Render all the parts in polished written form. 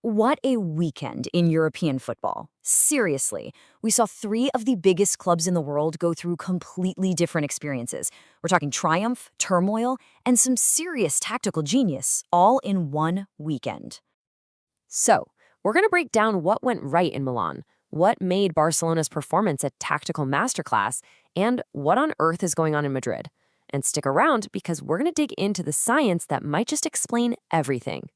What a weekend in European football. Seriously, we saw three of the biggest clubs in the world go through completely different experiences. We're talking triumph, turmoil, and some serious tactical genius, all in one weekend. So, we're going to break down what went right in Milan, what made Barcelona's performance a tactical masterclass, and what on earth is going on in Madrid. And stick around because we're going to dig into the science that might just explain everything.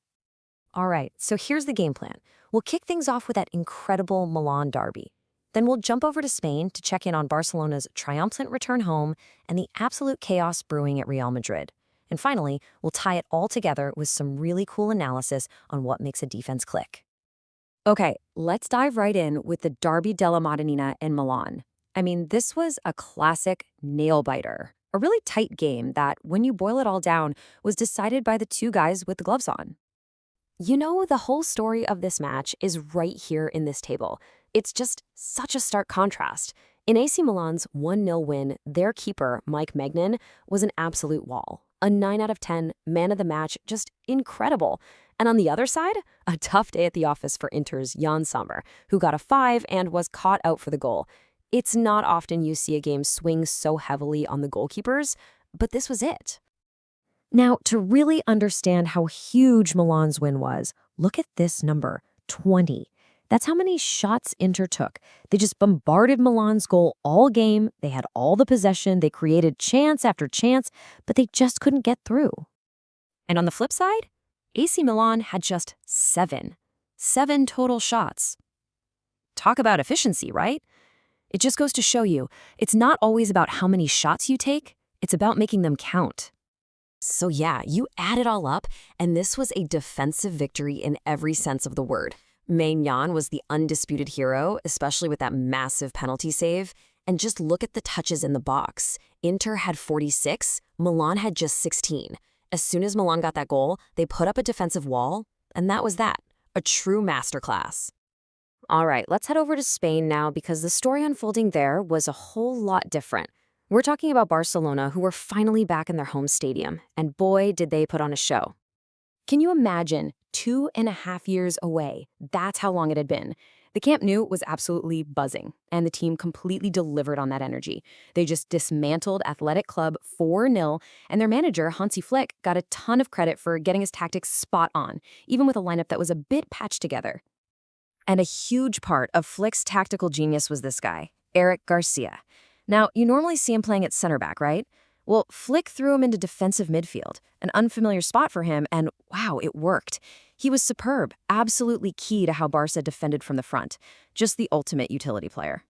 All right, so here's the game plan. We'll kick things off with that incredible Milan derby. Then we'll jump over to Spain to check in on Barcelona's triumphant return home and the absolute chaos brewing at Real Madrid. And finally, we'll tie it all together with some really cool analysis on what makes a defense click. Okay, let's dive right in with the Derby della Madonnina in Milan. I mean, this was a classic nail-biter, a really tight game that, when you boil it all down, was decided by the two guys with the gloves on. You know, the whole story of this match is right here in this table. It's just such a stark contrast. In AC Milan's 1-0 win, their keeper, Mike Maignan, was an absolute wall. A 9 out of 10, man of the match, just incredible. And on the other side, a tough day at the office for Inter's Jan Sommer, who got a 5 and was caught out for the goal. It's not often you see a game swing so heavily on the goalkeepers, but this was it. Now, to really understand how huge Milan's win was, look at this number, 20. That's how many shots Inter took. They just bombarded Milan's goal all game. They had all the possession. They created chance after chance, but they just couldn't get through. And on the flip side, AC Milan had just 7. 7 total shots. Talk about efficiency, right? It just goes to show you, it's not always about how many shots you take. It's about making them count. So yeah, you add it all up, and this was a defensive victory in every sense of the word. Maignan was the undisputed hero, especially with that massive penalty save. And just look at the touches in the box. Inter had 46, Milan had just 16. As soon as Milan got that goal, they put up a defensive wall, and that was that. A true masterclass. All right, let's head over to Spain now because the story unfolding there was a whole lot different. We're talking about Barcelona, who were finally back in their home stadium, and boy, did they put on a show. Can you imagine 2.5 years away? That's how long it had been. The Camp Nou was absolutely buzzing, and the team completely delivered on that energy. They just dismantled Athletic Club 4-0, and their manager, Hansi Flick, got a ton of credit for getting his tactics spot on, even with a lineup that was a bit patched together. And a huge part of Flick's tactical genius was this guy, Eric Garcia. Now, you normally see him playing at center back, right? Well, Flick threw him into defensive midfield, an unfamiliar spot for him, and wow, it worked. He was superb, absolutely key to how Barca defended from the front. Just the ultimate utility player.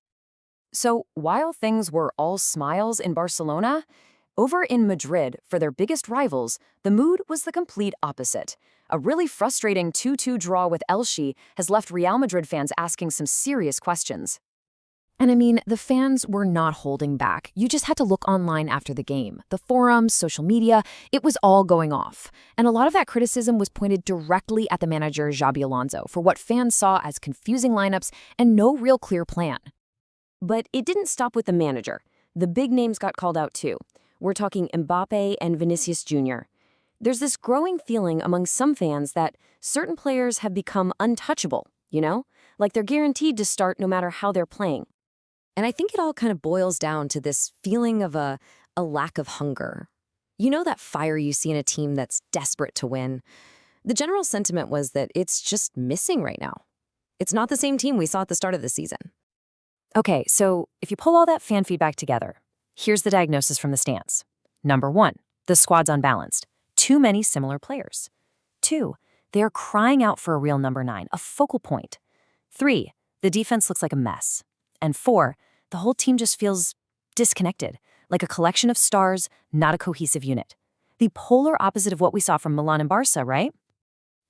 So, while things were all smiles in Barcelona, over in Madrid, for their biggest rivals, the mood was the complete opposite. A really frustrating 2-2 draw with Elche has left Real Madrid fans asking some serious questions. And I mean, the fans were not holding back. You just had to look online after the game. The forums, social media, it was all going off. And a lot of that criticism was pointed directly at the manager, Xabi Alonso, for what fans saw as confusing lineups and no real clear plan. But it didn't stop with the manager. The big names got called out too. We're talking Mbappe and Vinicius Jr. There's this growing feeling among some fans that certain players have become untouchable, you know? Like they're guaranteed to start no matter how they're playing. And I think it all kind of boils down to this feeling of a lack of hunger. You know that fire you see in a team that's desperate to win? The general sentiment was that it's just missing right now. It's not the same team we saw at the start of the season. Okay, so if you pull all that fan feedback together, here's the diagnosis from the stands. Number 1, the squad's unbalanced. Too many similar players. 2, they are crying out for a real number 9, a focal point. 3, the defense looks like a mess. And 4, the whole team just feels disconnected, like a collection of stars, not a cohesive unit. The polar opposite of what we saw from Milan and Barca, right?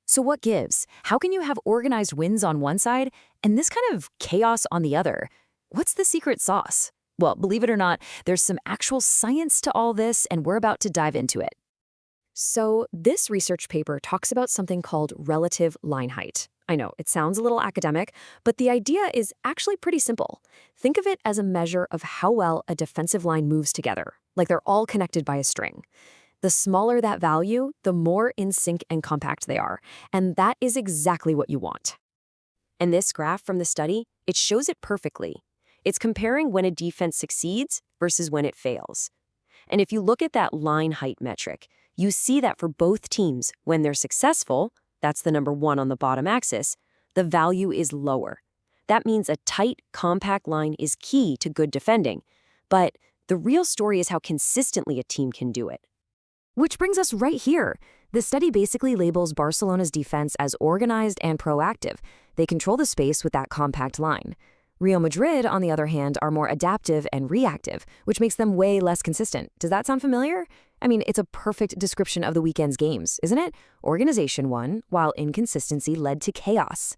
So what gives? How can you have organized wins on one side and this kind of chaos on the other? What's the secret sauce? Well, believe it or not, there's some actual science to all this, and we're about to dive into it. So this research paper talks about something called relative line height. I know, it sounds a little academic, but the idea is actually pretty simple. Think of it as a measure of how well a defensive line moves together, like they're all connected by a string. The smaller that value, the more in sync and compact they are. And that is exactly what you want. And this graph from the study, it shows it perfectly. It's comparing when a defense succeeds versus when it fails. And if you look at that line height metric, you see that for both teams, when they're successful, that's the number 1 on the bottom axis, the value is lower. That means a tight, compact line is key to good defending. But the real story is how consistently a team can do it. Which brings us right here. The study basically labels Barcelona's defense as organized and proactive. They control the space with that compact line. Real Madrid, on the other hand, are more adaptive and reactive, which makes them way less consistent. Does that sound familiar? I mean, it's a perfect description of the weekend's games, isn't it? Organization won, while inconsistency led to chaos.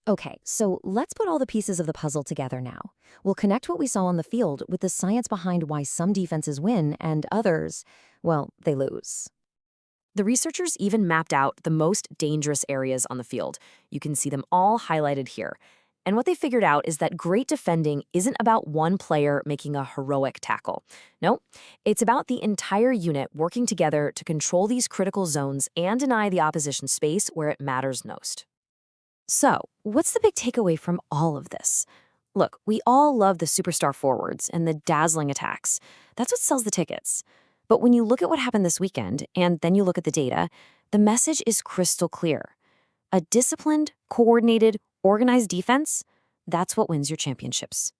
Okay, so let's put all the pieces of the puzzle together now. We'll connect what we saw on the field with the science behind why some defenses win and others, well, they lose. The researchers even mapped out the most dangerous areas on the field. You can see them all highlighted here. And what they figured out is that great defending isn't about one player making a heroic tackle. No, it's about the entire unit working together to control these critical zones and deny the opposition space where it matters most. So, what's the big takeaway from all of this? Look, we all love the superstar forwards and the dazzling attacks. That's what sells the tickets. But when you look at what happened this weekend, and then you look at the data, the message is crystal clear. A disciplined, coordinated, organized defense, that's what wins your championships.